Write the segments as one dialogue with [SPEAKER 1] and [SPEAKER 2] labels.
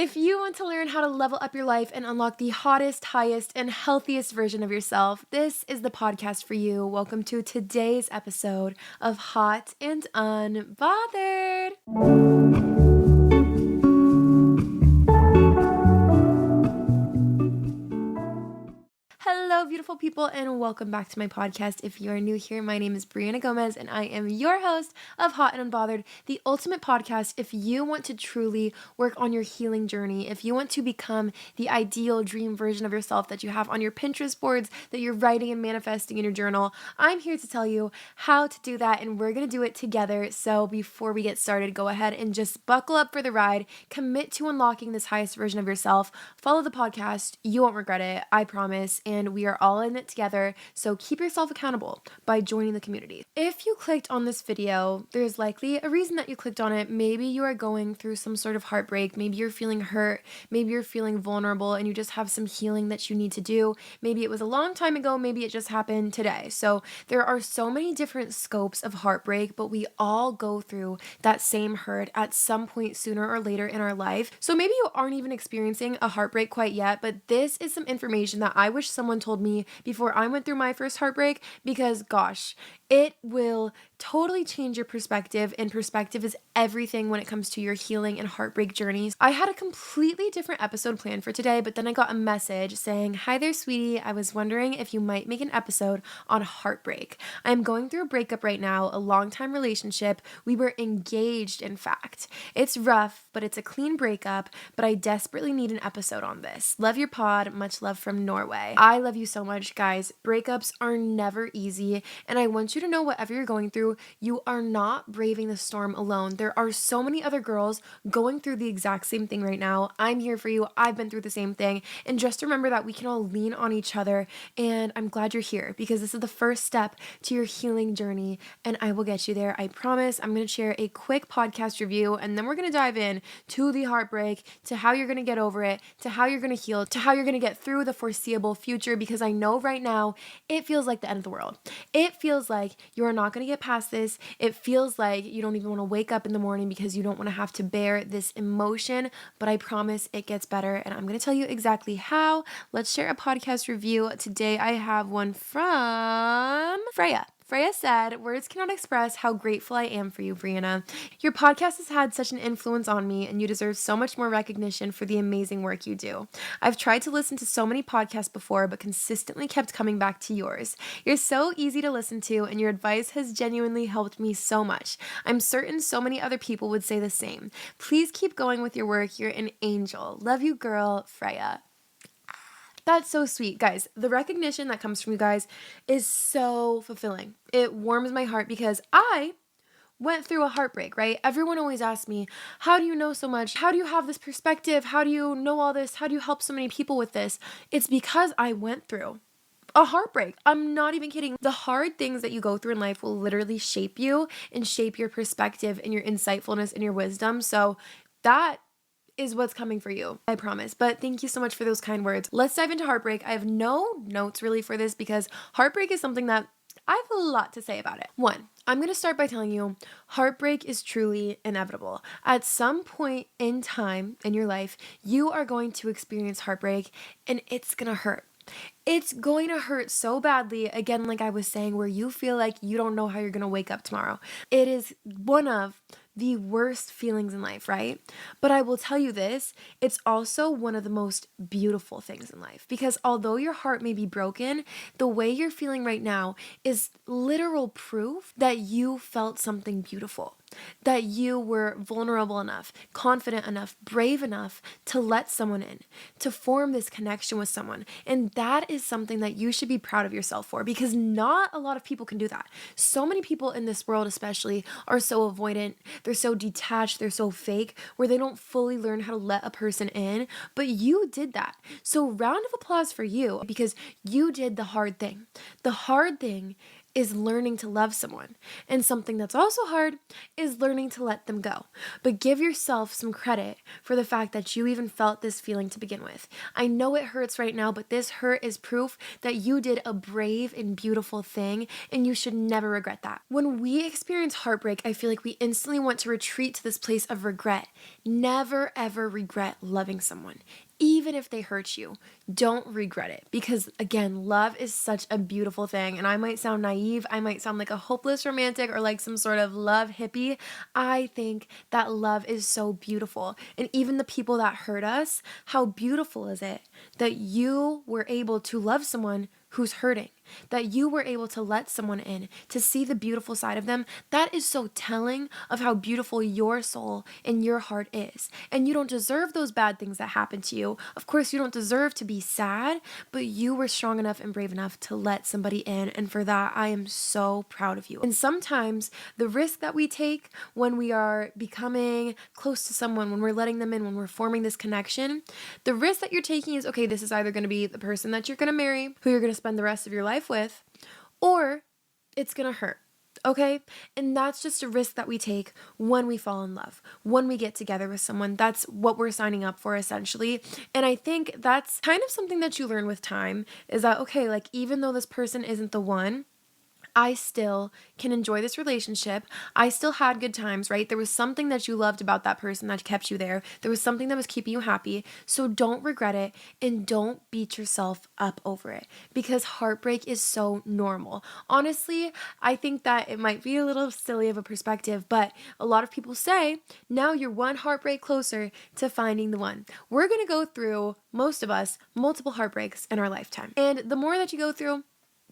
[SPEAKER 1] If you want to learn how to level up your life and unlock the hottest, highest, and healthiest version of yourself, this is the podcast for you. Welcome to today's episode of Hot and Unbothered. Hello, beautiful people, and welcome back to my podcast. If you are new here, my name is Brianna Gomez, and I am your host of Hot and Unbothered, the ultimate podcast if you want to truly work on your healing journey, if you want to become the ideal dream version of yourself that you have on your Pinterest boards, that you're writing and manifesting in your journal. I'm here to tell you how to do that, and we're going to do it together. So before we get started, go ahead and just buckle up for the ride, commit to unlocking this highest version of yourself, follow the podcast. You won't regret it, I promise. And we are all in it together, so keep yourself accountable by joining the community. If you clicked on this video, there's likely a reason that you clicked on it. Maybe you are going through some sort of heartbreak, maybe you're feeling hurt, maybe you're feeling vulnerable and you just have some healing that you need to do. Maybe it was a long time ago, maybe it just happened today. So there are so many different scopes of heartbreak, but we all go through that same hurt at some point sooner or later in our life. So maybe you aren't even experiencing a heartbreak quite yet, but this is some information that I wish someone told me before I went through my first heartbreak, because gosh, it will totally change your perspective, and perspective is everything when it comes to your healing and heartbreak journeys. I had a completely different episode planned for today, but then I got a message saying, "Hi there, sweetie. I was wondering if you might make an episode on heartbreak. I'm going through a breakup right now, a long-time relationship. We were engaged, in fact. It's rough, but it's a clean breakup, but I desperately need an episode on this. Love your pod. Much love from Norway." I love you so much, guys. Breakups are never easy, and I want you to know whatever you're going through, you are not braving the storm alone. There are so many other girls going through the exact same thing right now. I'm here for you. I've been through the same thing, and just remember that we can all lean on each other, and I'm glad you're here because this is the first step to your healing journey, and I will get you there. I promise. I'm going to share a quick podcast review, and then we're going to dive in to the heartbreak, to how you're going to get over it, to how you're going to heal, to how you're going to get through the foreseeable future, because I know right now it feels like the end of the world. It feels like you're not going to get past this. It feels like you don't even want to wake up in the morning because you don't want to have to bear this emotion, but I promise it gets better, and I'm going to tell you exactly how. Let's share a podcast review. Today I have one from Freya. Freya said, "Words cannot express how grateful I am for you, Brianna. Your podcast has had such an influence on me, and you deserve so much more recognition for the amazing work you do. I've tried to listen to so many podcasts before, but consistently kept coming back to yours. You're so easy to listen to, and your advice has genuinely helped me so much. I'm certain so many other people would say the same. Please keep going with your work. You're an angel. Love you, girl, Freya." That's so sweet, guys. The recognition that comes from you guys is so fulfilling. It warms my heart because I went through a heartbreak, right? Everyone always asks me, "How do you know so much? How do you have this perspective? How do you know all this? How do you help so many people with this?" It's because I went through a heartbreak. I'm not even kidding. The hard things that you go through in life will literally shape you and shape your perspective and your insightfulness and your wisdom. So that is what's coming for you, I promise. But thank you so much for those kind words. Let's dive into heartbreak. I have no notes really for this because heartbreak is something that I have a lot to say about it. One, I'm going to start by telling you heartbreak is truly inevitable. At some point in time in your life, you are going to experience heartbreak, and it's going to hurt. It's going to hurt so badly, again, like I was saying, where you feel like you don't know how you're going to wake up tomorrow. It is one of the worst feelings in life, right? But I will tell you this, it's also one of the most beautiful things in life, because although your heart may be broken, the way you're feeling right now is literal proof that you felt something beautiful, that you were vulnerable enough, confident enough, brave enough to let someone in, to form this connection with someone. And that is something that you should be proud of yourself for, because not a lot of people can do that. So many people in this world especially are so avoidant, they're so detached, they're so fake, where they don't fully learn how to let a person in, but you did that. So round of applause for you, because you did the hard thing. The hard thing is learning to love someone. And something that's also hard is learning to let them go. But give yourself some credit for the fact that you even felt this feeling to begin with. I know it hurts right now, but this hurt is proof that you did a brave and beautiful thing, and you should never regret that. When we experience heartbreak, I feel like we instantly want to retreat to this place of regret. Never ever regret loving someone. Even if they hurt you, don't regret it, because again, love is such a beautiful thing. And I might sound naive, I might sound like a hopeless romantic or like some sort of love hippie. I think that love is so beautiful. And even the people that hurt us, how beautiful is it that you were able to love someone who's hurting, that you were able to let someone in, to see the beautiful side of them. That is so telling of how beautiful your soul and your heart is. And you don't deserve those bad things that happen to you. Of course, you don't deserve to be sad, but you were strong enough and brave enough to let somebody in. And for that, I am so proud of you. And sometimes the risk that we take when we are becoming close to someone, when we're letting them in, when we're forming this connection, the risk that you're taking is, okay, this is either going to be the person that you're going to marry, who you're going to spend the rest of your life with, or it's gonna hurt. Okay? And that's just a risk that we take when we fall in love, when we get together with someone. That's what we're signing up for, essentially. And I think that's kind of something that you learn with time, is that, okay, like, even though this person isn't the one, I still can enjoy this relationship. I still had good times, right? There was something that you loved about that person that kept you there. There was something that was keeping you happy. So don't regret it, and don't beat yourself up over it, because heartbreak is so normal. Honestly, I think that it might be a little silly of a perspective, but a lot of people say, now you're one heartbreak closer to finding the one. We're going to go through, most of us, multiple heartbreaks in our lifetime. And the more that you go through,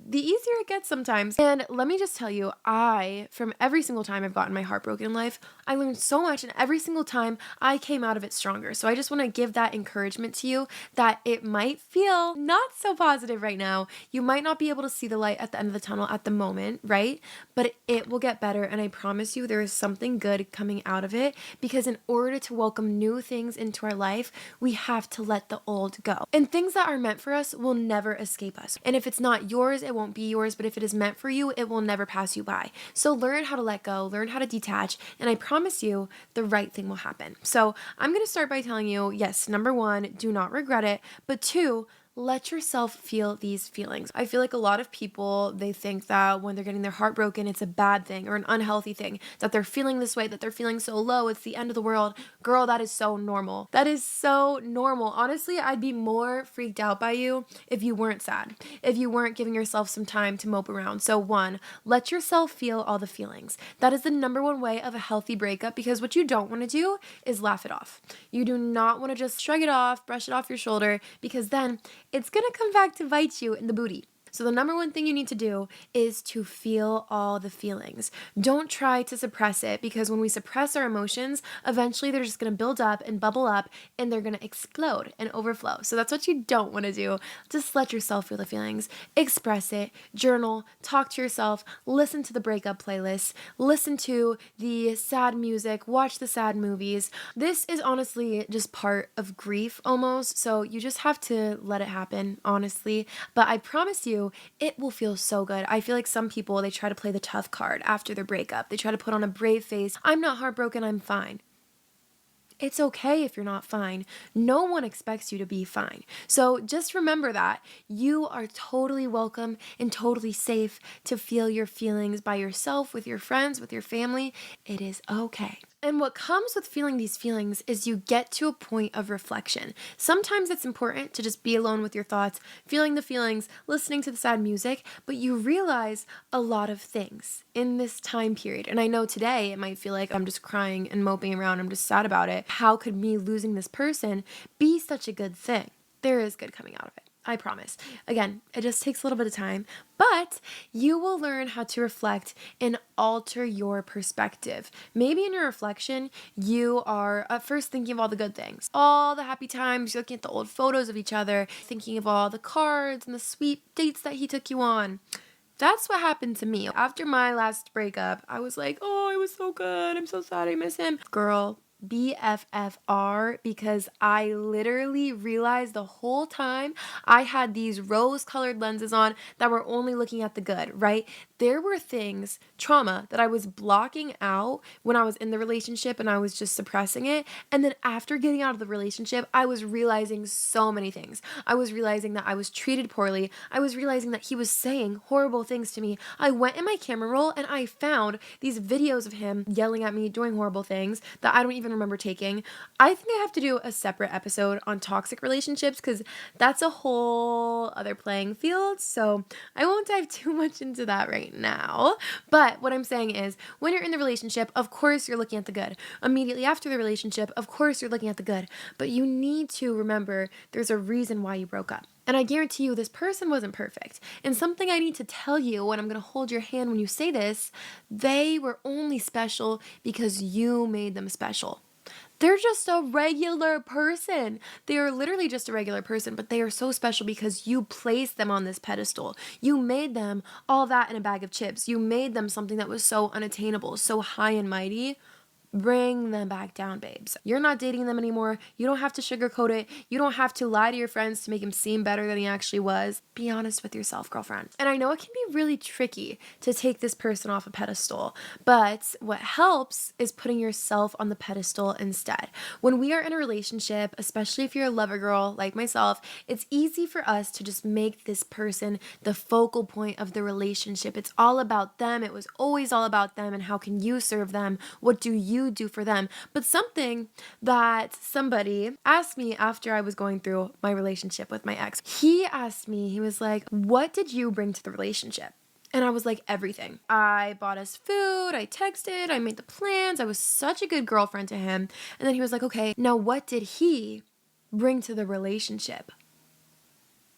[SPEAKER 1] the easier it gets sometimes. And let me just tell you, from every single time I've gotten my heart broken in life, I learned so much, and every single time I came out of it stronger. So I just want to give that encouragement to you, that it might feel not so positive right now. You might not be able to see the light at the end of the tunnel at the moment, right? But it will get better, and I promise you there is something good coming out of it, because in order to welcome new things into our life, we have to let the old go. And things that are meant for us will never escape us. And if it's not yours, it won't be yours, but if it is meant for you, it will never pass you by. So learn how to let go, learn how to detach, and I promise you the right thing will happen. So I'm going to start by telling you, yes, number one, do not regret it, but two, let yourself feel these feelings. I feel like a lot of people, they think that when they're getting their heart broken, it's a bad thing or an unhealthy thing, that they're feeling this way, that they're feeling so low, it's the end of the world. Girl, that is so normal. That is so normal. Honestly, I'd be more freaked out by you if you weren't sad, if you weren't giving yourself some time to mope around. So one, let yourself feel all the feelings. That is the number one way of a healthy breakup, because what you don't want to do is laugh it off. You do not want to just shrug it off, brush it off your shoulder, because then it's going to come back to bite you in the booty. So the number one thing you need to do is to feel all the feelings. Don't try to suppress it, because when we suppress our emotions, eventually they're just going to build up and bubble up, and they're going to explode and overflow. So that's what you don't want to do. Just let yourself feel the feelings. Express it. Journal. Talk to yourself. Listen to the breakup playlist. Listen to the sad music. Watch the sad movies. This is honestly just part of grief almost. So you just have to let it happen, honestly. But I promise you, it will feel so good. I feel like some people, they try to play the tough card after their breakup. They try to put on a brave face. I'm not heartbroken, I'm fine. It's okay if you're not fine. No one expects you to be fine. So just remember that you are totally welcome and totally safe to feel your feelings by yourself, with your friends, with your family. It is okay. And what comes with feeling these feelings is you get to a point of reflection. Sometimes it's important to just be alone with your thoughts, feeling the feelings, listening to the sad music, but you realize a lot of things in this time period. And I know today it might feel like I'm just crying and moping around, I'm just sad about it. How could me losing this person be such a good thing? There is good coming out of it. I promise. Again, it just takes a little bit of time, but you will learn how to reflect and alter your perspective. Maybe in your reflection, you are at first thinking of all the good things, all the happy times, you're looking at the old photos of each other, thinking of all the cards and the sweet dates that he took you on. That's what happened to me. After my last breakup, I was like, oh, it was so good. I'm so sad I miss him. Girl, BFFR because I literally realized the whole time I had these rose-colored lenses on that were only looking at the good, right? There were things, trauma, that I was blocking out when I was in the relationship and I was just suppressing it. And then after getting out of the relationship, I was realizing so many things. I was realizing that I was treated poorly. I was realizing that he was saying horrible things to me. I went in my camera roll and I found these videos of him yelling at me, doing horrible things that I don't even remember taking. I think I have to do a separate episode on toxic relationships because that's a whole other playing field. So I won't dive too much into that right now. But what I'm saying is, when you're in the relationship, of course you're looking at the good. Immediately after the relationship, of course you're looking at the good. But you need to remember there's a reason why you broke up. And I guarantee you this person wasn't perfect. And something I need to tell you, and I'm going to hold your hand when you say this, they were only special because you made them special. They're just a regular person. They are literally just a regular person, but they are so special because you placed them on this pedestal. You made them all that in a bag of chips. You made them something that was so unattainable, so high and mighty. Bring them back down, babes. You're not dating them anymore. You don't have to sugarcoat it. You don't have to lie to your friends to make him seem better than he actually was. Be honest with yourself, girlfriend. And I know it can be really tricky to take this person off a pedestal, but what helps is putting yourself on the pedestal instead. When we are in a relationship, especially if you're a lover girl like myself, it's easy for us to just make this person the focal point of the relationship. It's all about them. It was always all about them, and how can you serve them? What do you do for them? But something that somebody asked me after I was going through my relationship with my ex, he asked me, he was like, what did you bring to the relationship? And I was like, everything. I bought us food, I texted, I made the plans, I was such a good girlfriend to him. And then he was like, okay, now what did he bring to the relationship?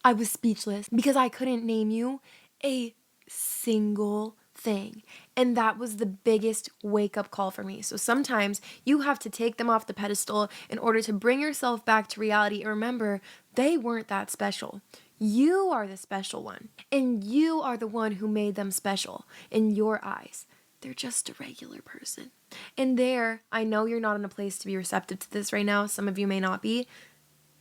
[SPEAKER 1] I was speechless because I couldn't name you a single thing. And that was the biggest wake up call for me. So sometimes you have to take them off the pedestal in order to bring yourself back to reality. And remember, they weren't that special. You are the special one. And you are the one who made them special in your eyes. They're just a regular person. And there, I know you're not in a place to be receptive to this right now. Some of you may not be.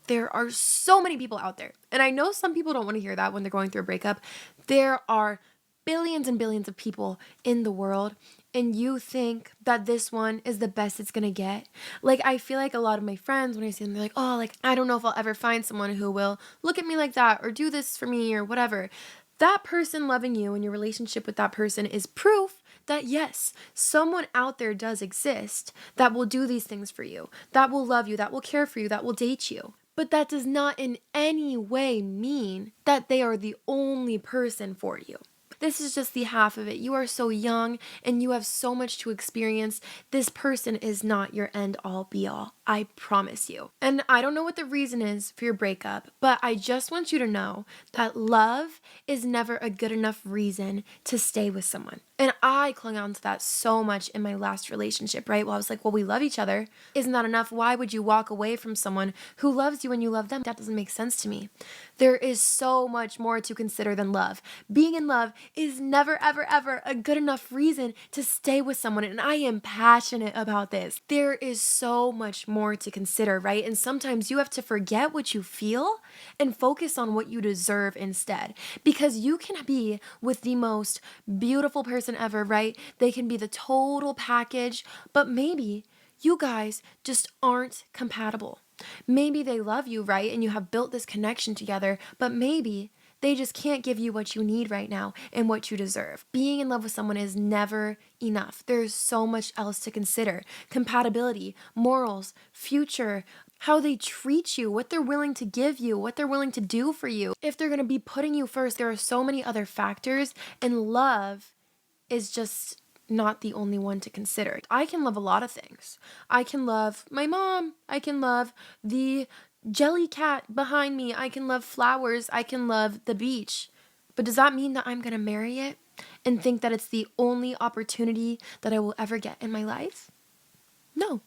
[SPEAKER 1] There are so many people out there. And I know some people don't want to hear that when they're going through a breakup. There are billions and billions of people in the world, and you think that this one is the best it's gonna get. Like, I feel like a lot of my friends, when I see them, they're like, oh, like, I don't know if I'll ever find someone who will look at me like that or do this for me or whatever. That person loving you and your relationship with that person is proof that yes, someone out there does exist that will do these things for you, that will love you, that will care for you, that will date you. But that does not in any way mean that they are the only person for you. This is just the half of it. You are so young and you have so much to experience. This person is not your end all be all. I promise you. And I don't know what the reason is for your breakup, but I just want you to know that love is never a good enough reason to stay with someone. And I clung on to that so much in my last relationship, right? Well, I was like, well, we love each other. Isn't that enough? Why would you walk away from someone who loves you and you love them? That doesn't make sense to me. There is so much more to consider than love. Being in love is never, ever, ever a good enough reason to stay with someone. And I am passionate about this. There is so much more to consider, right? And sometimes you have to forget what you feel and focus on what you deserve instead. Because you can be with the most beautiful person ever, right? They can be the total package, but maybe you guys just aren't compatible. Maybe they love you, right? And you have built this connection together, but maybe they just can't give you what you need right now and what you deserve. Being in love with someone is never enough. There's so much else to consider. Compatibility, morals, future, how they treat you, what they're willing to give you, what they're willing to do for you. If they're going to be putting you first, there are so many other factors, and love is just not the only one to consider. I can love a lot of things. I can love my mom. I can love the jelly cat behind me. I can love flowers. I can love the beach. But does that mean that I'm going to marry it and think that it's the only opportunity that I will ever get in my life? No.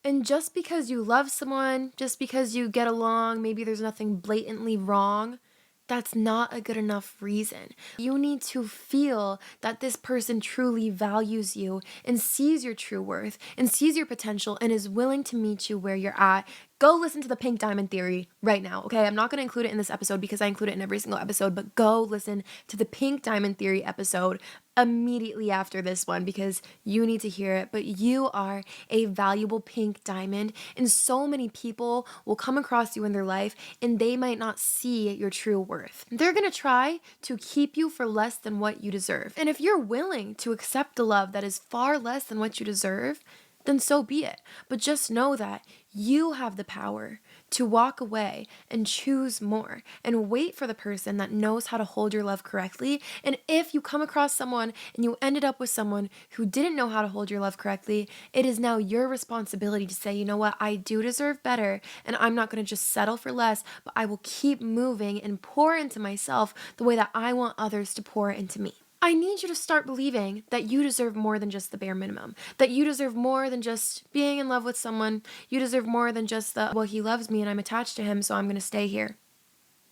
[SPEAKER 1] And just because you love someone, just because you get along, maybe there's nothing blatantly wrong, that's not a good enough reason. You need to feel that this person truly values you and sees your true worth and sees your potential and is willing to meet you where you're at. Go listen to the pink diamond theory right now, okay? I'm not going to include it in this episode because I include it in every single episode, but go listen to the pink diamond theory episode immediately after this one because you need to hear it. But you are a valuable pink diamond, and so many people will come across you in their life and they might not see your true worth. They're gonna try to keep you for less than what you deserve. And if you're willing to accept a love that is far less than what you deserve, then so be it. But just know that you have the power to walk away and choose more and wait for the person that knows how to hold your love correctly. And if you come across someone and you ended up with someone who didn't know how to hold your love correctly, it is now your responsibility to say, you know what, I do deserve better, and I'm not going to just settle for less, but I will keep moving and pour into myself the way that I want others to pour into me. I need you to start believing that you deserve more than just the bare minimum, that you deserve more than just being in love with someone. You deserve more than just the, well, he loves me and I'm attached to him, so I'm going to stay here.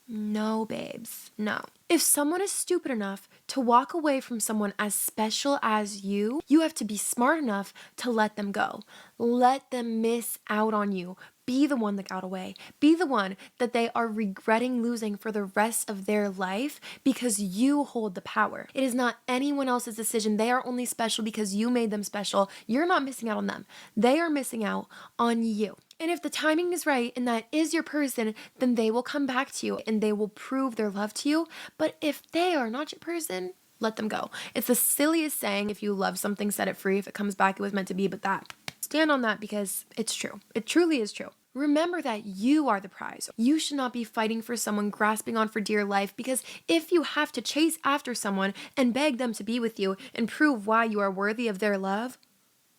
[SPEAKER 1] No, babes, no. If someone is stupid enough to walk away from someone as special as you have to be smart enough to let them go. Let them miss out on you. Be the one that got away. Be the one that they are regretting losing for the rest of their life because you hold the power. It is not anyone else's decision. They are only special because you made them special. You're not missing out on them. They are missing out on you. And if the timing is right and that is your person, then they will come back to you and they will prove their love to you. But if they are not your person, let them go. It's the silliest saying, if you love something, set it free. If it comes back, it was meant to be, but that. Stand on that because it's true. It truly is true. Remember that you are the prize. You should not be fighting for someone, grasping on for dear life, because if you have to chase after someone and beg them to be with you and prove why you are worthy of their love,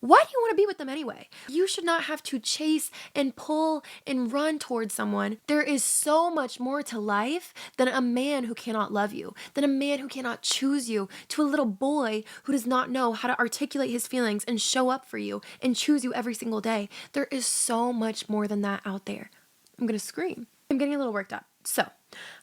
[SPEAKER 1] why do you want to be with them anyway? You should not have to chase and pull and run towards someone. There is so much more to life than a man who cannot love you, than a man who cannot choose you, to a little boy who does not know how to articulate his feelings and show up for you and choose you every single day. There is so much more than that out there. I'm going to scream. I'm getting a little worked up. So,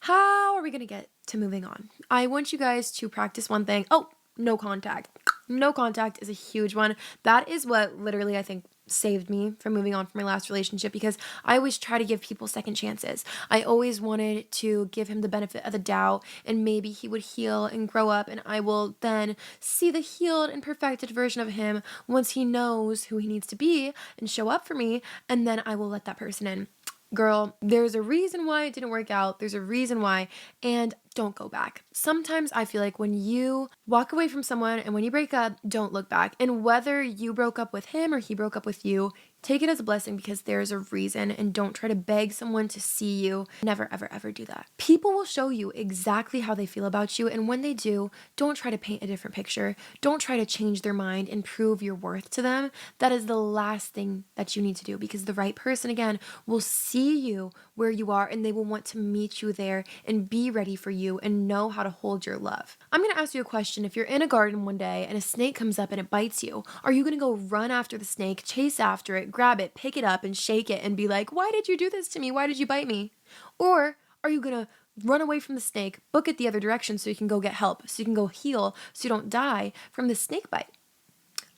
[SPEAKER 1] how are we going to get to moving on? I want you guys to practice one thing. Oh, no contact. No contact is a huge one. That is what literally I think saved me from moving on from my last relationship, because I always try to give people second chances. I always wanted to give him the benefit of the doubt and maybe he would heal and grow up, and I will then see the healed and perfected version of him once he knows who he needs to be and show up for me, and then I will let that person in. Girl, there's a reason why it didn't work out. There's a reason why, and don't go back. Sometimes I feel like when you walk away from someone and when you break up, don't look back. And whether you broke up with him or he broke up with you, take it as a blessing because there's a reason, and don't try to beg someone to see you. Never, ever, ever do that. People will show you exactly how they feel about you, and when they do, don't try to paint a different picture. Don't try to change their mind and prove your worth to them. That is the last thing that you need to do, because the right person, again, will see you where you are and they will want to meet you there and be ready for you and know how to hold your love. I'm going to ask you a question. If you're in a garden one day and a snake comes up and it bites you, are you going to go run after the snake, chase after it, grab it, pick it up and shake it and be like, why did you do this to me? Why did you bite me? Or are you going to run away from the snake, book it the other direction so you can go get help, so you can go heal, so you don't die from the snake bite?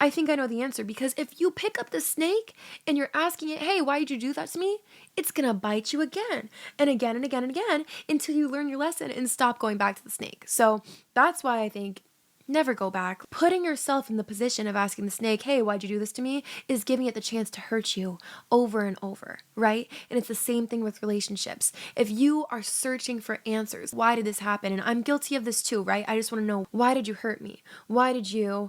[SPEAKER 1] I think I know the answer, because if you pick up the snake and you're asking it, hey, why did you do that to me? It's going to bite you again and again and again and again until you learn your lesson and stop going back to the snake. So that's why I think never go back. Putting yourself in the position of asking the snake, hey, why'd you do this to me, is giving it the chance to hurt you over and over, right? And it's the same thing with relationships. If you are searching for answers, why did this happen? And I'm guilty of this too, right? I just want to know, why did you hurt me? Why did you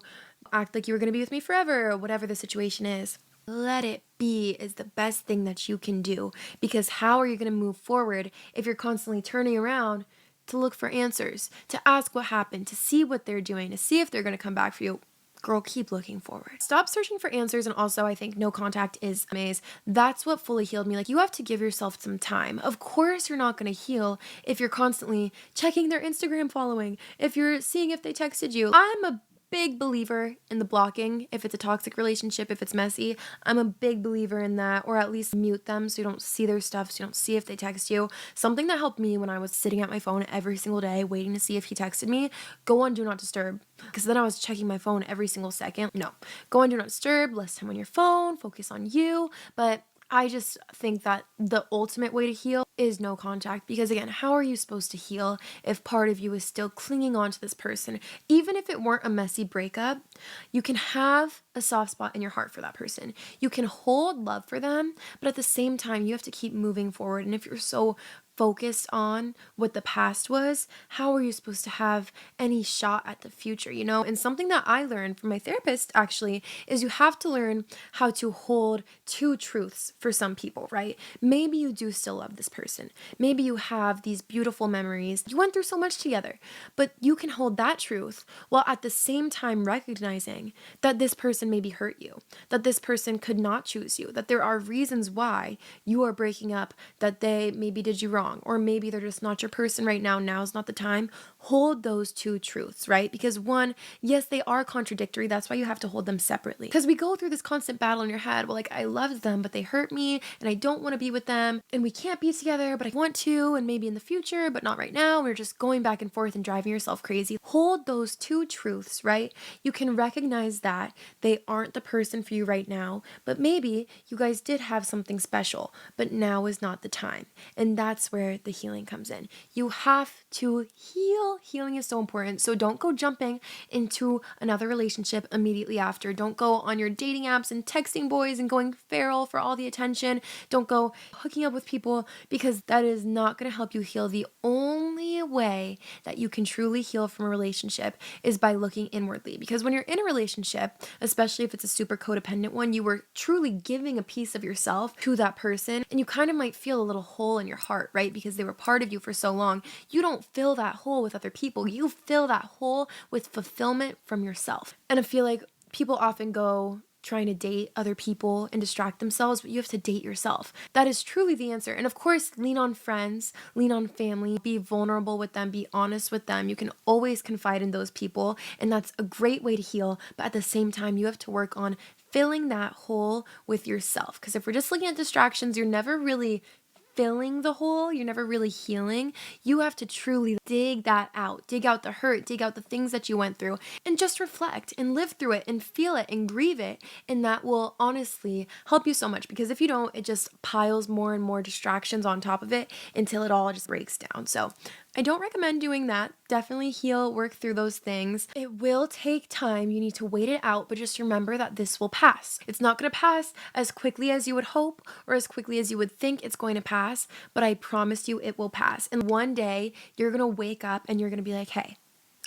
[SPEAKER 1] act like you were going to be with me forever, or whatever the situation is? Let it be is the best thing that you can do, because how are you going to move forward if you're constantly turning around to look for answers, to ask what happened, to see what they're doing, to see if they're going to come back for you? Girl, keep looking forward. Stop searching for answers. And also, I think no contact is amazing. That's what fully healed me. Like, you have to give yourself some time. Of course, you're not going to heal if you're constantly checking their Instagram following, if you're seeing if they texted you. I'm a big believer in the blocking. If it's a toxic relationship, if it's messy, I'm a big believer in that, or at least mute them so you don't see their stuff, so you don't see if they text you. Something that helped me when I was sitting at my phone every single day waiting to see if he texted me, go on do not disturb, because then I was checking my phone every single second. No, go on do not disturb, less time on your phone, focus on you. But I just think that the ultimate way to heal is no contact, because again, how are you supposed to heal if part of you is still clinging on to this person? Even if it weren't a messy breakup, you can have a soft spot in your heart for that person. You can hold love for them, but at the same time, you have to keep moving forward. And if you're so focused on what the past was, how are you supposed to have any shot at the future, you know? And something that I learned from my therapist actually is you have to learn how to hold two truths for some people, right? Maybe you do still love this person. Maybe you have these beautiful memories. You went through so much together, but you can hold that truth while at the same time recognizing that this person maybe hurt you, that this person could not choose you, that there are reasons why you are breaking up, that they maybe did you wrong, or maybe they're just not your person right now. Now's not the time. Hold those two truths, right? Because one, yes, they are contradictory. That's why you have to hold them separately. Because we go through this constant battle in your head. Well, like, I loved them, but they hurt me, and I don't want to be with them, and we can't be together, but I want to, and maybe in the future, but not right now. We're just going back and forth and driving yourself crazy. Hold those two truths, right? You can recognize that they aren't the person for you right now, but maybe you guys did have something special, but now is not the time. And that's where the healing comes in. You have to heal. Healing is so important. So don't go jumping into another relationship immediately after. Don't go on your dating apps and texting boys and going feral for all the attention. Don't go hooking up with people, because that is not going to help you heal. The only way that you can truly heal from a relationship is by looking inwardly. Because when you're in a relationship, especially if it's a super codependent one, you were truly giving a piece of yourself to that person, and you kind of might feel a little hole in your heart, right? Because they were part of you for so long. You don't fill that hole with other people. You fill that hole with fulfillment from yourself. And I feel like people often go trying to date other people and distract themselves, but you have to date yourself. That is truly the answer. And of course, lean on friends, lean on family, be vulnerable with them, be honest with them. You can always confide in those people, and that's a great way to heal. But at the same time, you have to work on filling that hole with yourself. Because if we're just looking at distractions, you're never really filling the hole, you're never really healing. You have to truly dig that out, dig out the hurt, dig out the things that you went through, and just reflect and live through it and feel it and grieve it. And that will honestly help you so much, because if you don't, it just piles more and more distractions on top of it until it all just breaks down. So I don't recommend doing that. Definitely heal, work through those things. It will take time. You need to wait it out, but just remember that this will pass. It's not going to pass as quickly as you would hope or as quickly as you would think it's going to pass, but I promise you it will pass. And one day you're going to wake up and you're going to be like, hey,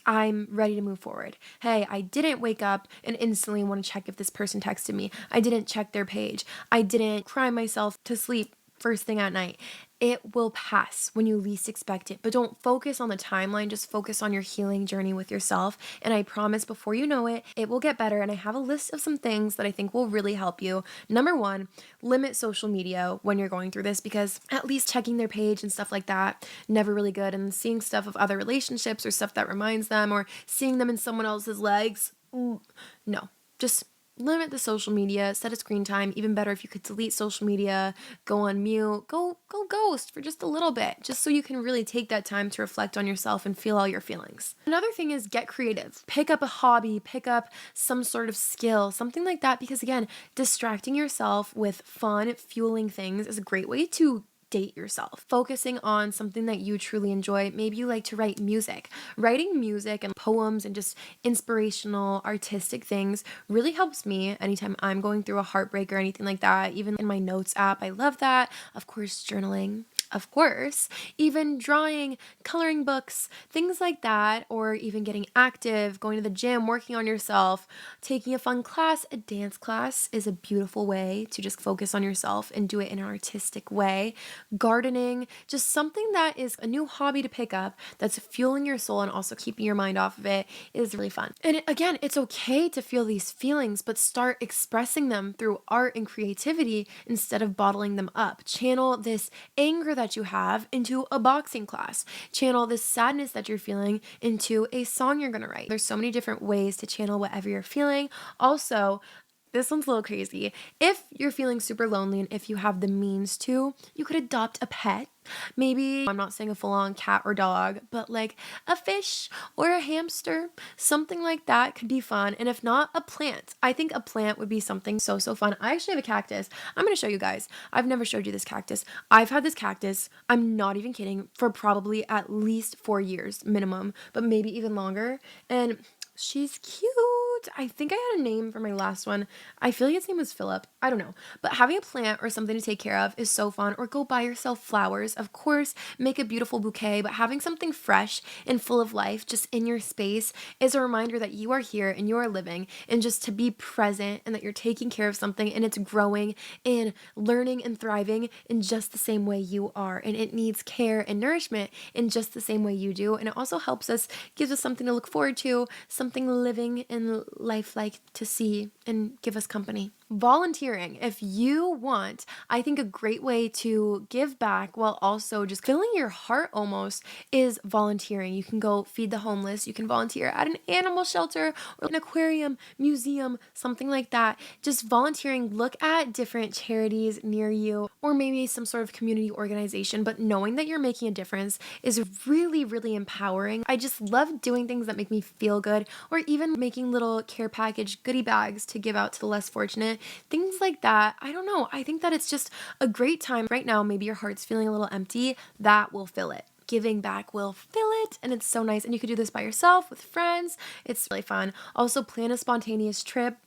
[SPEAKER 1] I'm ready to move forward. Hey, I didn't wake up and instantly want to check if this person texted me. I didn't check their page. I didn't cry myself to sleep first thing at night. It will pass when you least expect it. But don't focus on the timeline. Just focus on your healing journey with yourself. And I promise before you know it, it will get better. And I have a list of some things that I think will really help you. Number one, limit social media when you're going through this, because at least checking their page and stuff like that, never really good. And seeing stuff of other relationships or stuff that reminds them, or seeing them in someone else's legs, no, just limit the social media, set a screen time. Even better if you could delete social media, go on mute, go ghost for just a little bit, just so you can really take that time to reflect on yourself and feel all your feelings. Another thing is get creative. Pick up a hobby, pick up some sort of skill, something like that, because again, distracting yourself with fun, fueling things is a great way to date yourself. Focusing on something that you truly enjoy. Maybe you like to write music. Writing music and poems and just inspirational, artistic things really helps me anytime I'm going through a heartbreak or anything like that. Even in my notes app, I love that. Of course, journaling. Of course, even drawing, coloring books, things like that, or even getting active, going to the gym, working on yourself, taking a fun class. A dance class is a beautiful way to just focus on yourself and do it in an artistic way. Gardening, just something that is a new hobby to pick up that's fueling your soul and also keeping your mind off of it is really fun. And again, it's okay to feel these feelings, but start expressing them through art and creativity instead of bottling them up. Channel this anger that you have into a boxing class. Channel the sadness that you're feeling into a song you're going to write. There's so many different ways to channel whatever you're feeling. Also, this one's a little crazy. If you're feeling super lonely and if you have the means to, you could adopt a pet. Maybe, I'm not saying a full-on cat or dog, but like a fish or a hamster, something like that could be fun. And if not, a plant. I think a plant would be something so fun. I actually have a cactus. I'm going to show you guys. I've never showed you this cactus. I've had this cactus, I'm not even kidding, for probably at least 4 years minimum, but maybe even longer. And she's cute. I think I had a name for my last one. I feel like its name was Philip. I don't know. But having a plant or something to take care of is so fun. Or go buy yourself flowers. Of course, make a beautiful bouquet. But having something fresh and full of life just in your space is a reminder that you are here and you are living. And just to be present and that you're taking care of something and it's growing and learning and thriving in just the same way you are. And it needs care and nourishment in just the same way you do. And it also helps us, gives us something to look forward to, something living and lifelike to see and give us company. Volunteering, if you want, I think a great way to give back while also just filling your heart almost is volunteering. You can go feed the homeless. You can volunteer at an animal shelter or an aquarium, museum, something like that. Just volunteering, look at different charities near you or maybe some sort of community organization, but knowing that you're making a difference is really empowering. I just love doing things that make me feel good, or even making little care package goodie bags to give out to the less fortunate. Things like that. I don't know. I think that it's just a great time. Right now, maybe your heart's feeling a little empty. That will fill it. Giving back will fill it, and it's so nice. And you could do this by yourself, with friends. It's really fun. Also, plan a spontaneous trip.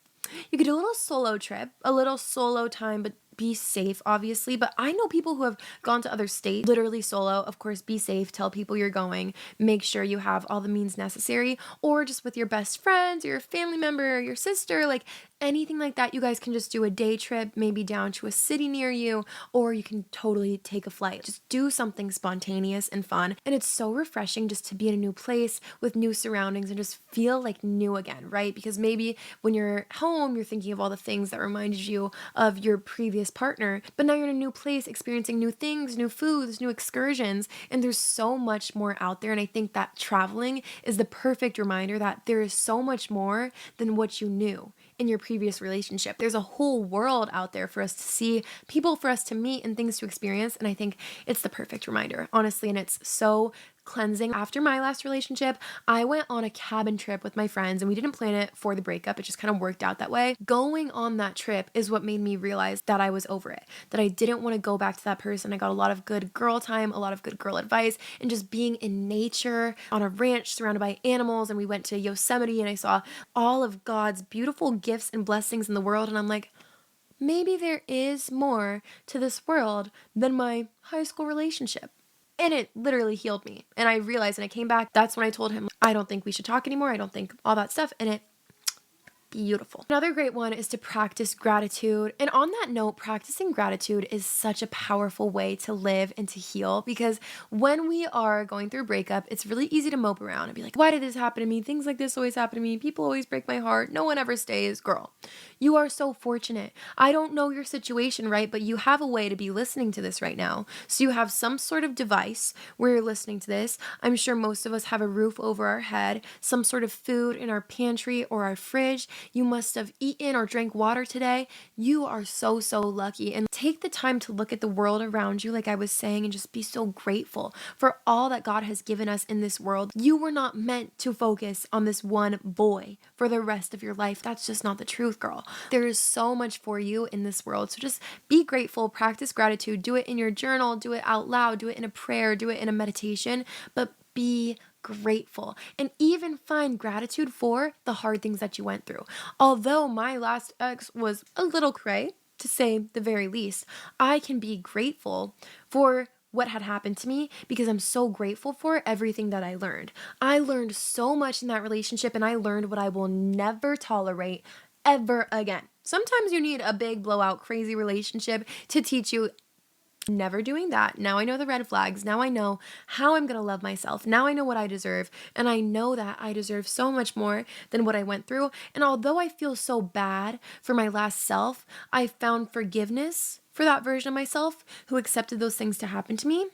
[SPEAKER 1] You could do a little solo trip, a little solo time, but be safe, obviously. But I know people who have gone to other states, literally solo. Of course, be safe. Tell people you're going. Make sure you have all the means necessary, or just with your best friends, your family member, your sister, like anything like that. You guys can just do a day trip, maybe down to a city near you, or you can totally take a flight. Just do something spontaneous and fun. And it's so refreshing just to be in a new place with new surroundings and just feel like new again, right? Because maybe when you're home, you're thinking of all the things that reminded you of your previous partner, but now you're in a new place, experiencing new things, new foods, new excursions, and there's so much more out there. And I think that traveling is the perfect reminder that there is so much more than what you knew in your previous relationship. There's a whole world out there for us to see, people for us to meet, and things to experience. And I think it's the perfect reminder, honestly. And it's so cleansing. After my last relationship, I went on a cabin trip with my friends, and we didn't plan it for the breakup. It just kind of worked out that way. Going on that trip is what made me realize that I was over it, that I didn't want to go back to that person. I got a lot of good girl time, a lot of good girl advice, and just being in nature on a ranch surrounded by animals. And we went to Yosemite, and I saw all of God's beautiful gifts and blessings in the world. And I'm like, maybe there is more to this world than my high school relationship. And it literally healed me. And I realized, and I came back, that's when I told him, I don't think we should talk anymore. I don't think all that stuff. And it beautiful. Another great one is to practice gratitude. And on that note, practicing gratitude is such a powerful way to live and to heal, because when we are going through a breakup, it's really easy to mope around and be like, why did this happen to me? Things like this always happen to me. People always break my heart. No one ever stays. Girl, you are so fortunate. I don't know your situation, right? But you have a way to be listening to this right now. So you have some sort of device where you're listening to this. I'm sure most of us have a roof over our head, some sort of food in our pantry or our fridge. You must have eaten or drank water today. You are so lucky. And take the time to look at the world around you, like I was saying, and just be so grateful for all that God has given us in this world. You were not meant to focus on this one boy for the rest of your life. That's just not the truth, girl. There is so much for you in this world. So just be grateful, practice gratitude, do it in your journal, do it out loud, do it in a prayer, do it in a meditation, but be grateful, and even find gratitude for the hard things that you went through. Although my last ex was a little cray, to say the very least, I can be grateful for what had happened to me because I'm so grateful for everything that I learned. I learned so much in that relationship, and I learned what I will never tolerate ever again. Sometimes you need a big blowout crazy relationship to teach you never doing that. Now I know the red flags. Now I know how I'm going to love myself. Now I know what I deserve. And I know that I deserve so much more than what I went through. And although I feel so bad for my last self, I found forgiveness for that version of myself who accepted those things to happen to me.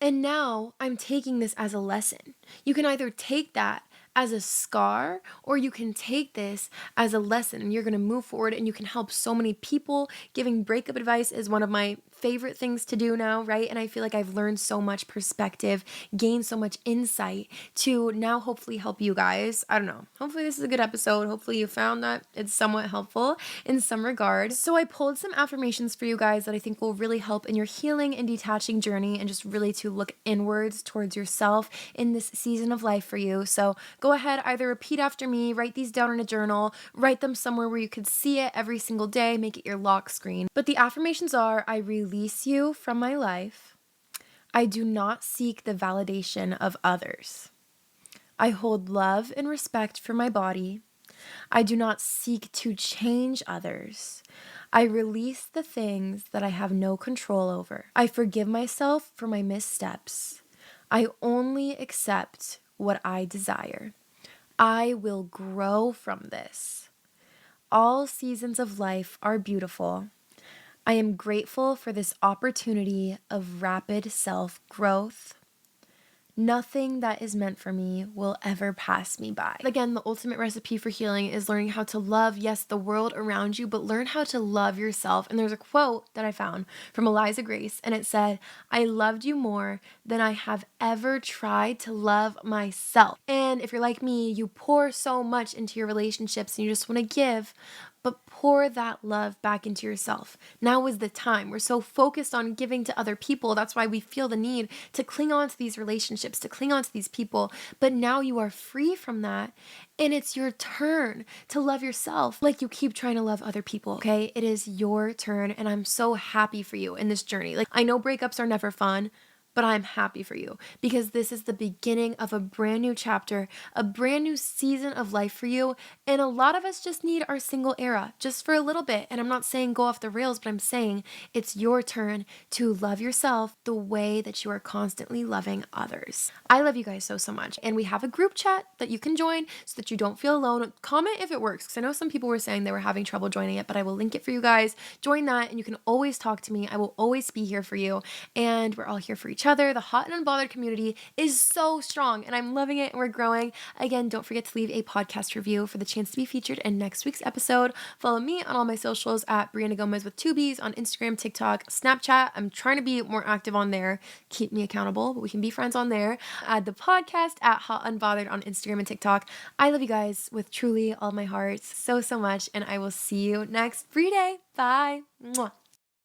[SPEAKER 1] And now I'm taking this as a lesson. You can either take that as a scar, or you can take this as a lesson and you're going to move forward and you can help so many people. Giving breakup advice is one of my favorite things to do now, right? And I feel like I've learned so much perspective, gained so much insight to now hopefully help you guys. I don't know. Hopefully this is a good episode. Hopefully you found that it's somewhat helpful in some regard. So I pulled some affirmations for you guys that I think will really help in your healing and detaching journey, and just really to look inwards towards yourself in this season of life for you. So go ahead, either repeat after me, write these down in a journal, write them somewhere where you could see it every single day, make it your lock screen. But the affirmations are: I release you from my life. I do not seek the validation of others. I hold love and respect for my body. I do not seek to change others. I release the things that I have no control over. I forgive myself for my missteps. I only accept what I desire. I will grow from this. All seasons of life are beautiful. I am grateful for this opportunity of rapid self-growth. Nothing that is meant for me will ever pass me by. Again, the ultimate recipe for healing is learning how to love, yes, the world around you, but learn how to love yourself. And there's a quote that I found from Eliza Grace, and it said, I loved you more than I have ever tried to love myself. And if you're like me, you pour so much into your relationships and you just want to give, but pour that love back into yourself. Now is the time. We're so focused on giving to other people. That's why we feel the need to cling on to these relationships, to cling on to these people. But now you are free from that, and it's your turn to love yourself like you keep trying to love other people, okay? It is your turn, and I'm so happy for you in this journey. Like, I know breakups are never fun, but I'm happy for you because this is the beginning of a brand new chapter, a brand new season of life for you. And a lot of us just need our single era just for a little bit. And I'm not saying go off the rails, but I'm saying it's your turn to love yourself the way that you are constantly loving others. I love you guys so, so much. And we have a group chat that you can join so that you don't feel alone. Comment if it works, because I know some people were saying they were having trouble joining it, but I will link it for you guys. Join that and you can always talk to me. I will always be here for you. And we're all here for each other. The Hot and Unbothered community is so strong and I'm loving it and we're growing. Again, don't forget to leave a podcast review for the chance to be featured in next week's episode. Follow me on all my socials at Brianna Gomez with 2 B's on Instagram, TikTok, Snapchat. I'm trying to be more active on there. Keep me accountable, but we can be friends on there. Add the podcast at Hot Unbothered on Instagram and TikTok. I love you guys with truly all my heart so, so much, and I will see you next Bri-day. Bye. Mwah.